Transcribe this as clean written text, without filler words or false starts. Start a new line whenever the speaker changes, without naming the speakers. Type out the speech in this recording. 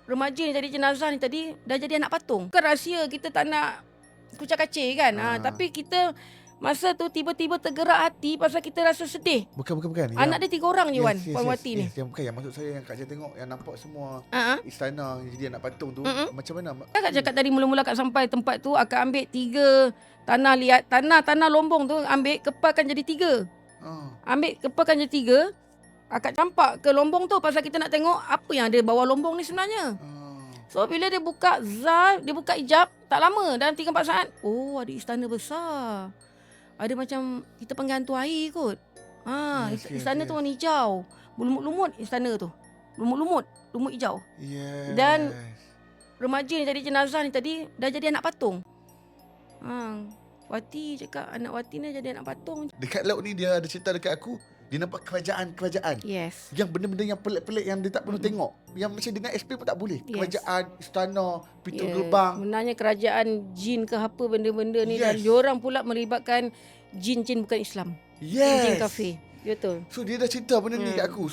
remaja ni jadi jenazah ni tadi dah jadi anak patung. Kan rahsia kita tak nak kucak-kacir kan. Tapi kita masa tu tiba-tiba tergerak hati pasal kita rasa sedih.
Bukan.
Anak dia 3 orang je, Wan, Puan Wati ni.
Yang bukan, yang maksud saya yang Kak Jah tengok, yang nampak semua istana yang jadi anak patung tu. Macam mana?
Kakak cakap tadi mula-mula Kak sampai tempat tu, akak ambil 3 tanah lombong tu, ambil kepalkan jadi 3. Ambil kepalkan jadi 3. Akak campak ke lombong tu pasal kita nak tengok apa yang ada bawah lombong ni sebenarnya. So bila dia buka dia buka hijab, tak lama dalam 3-4 saat, oh ada istana besar. Ada macam kita panggil hantu air kot. Istana tu warna hijau. Lumut-lumut istana tu. Lumut hijau. Dan remaja ni jadi jenazah ni tadi dah jadi anak patung. Wati cakap anak Wati ni jadi anak patung.
Dekat laut ni dia ada cerita dekat aku, dia nampak kerajaan.
Yes.
Yang benda-benda yang pelik-pelik yang dia tak perlu tengok. Yang macam dengan explain pun tak boleh. Kerajaan, istana, pintu gerbang.
Sebenarnya kerajaan jin ke apa benda-benda ni. Dan diorang pula melibatkan jin bukan Islam. Jin kafir. Betul.
So dia dah cerita benda ni kat aku.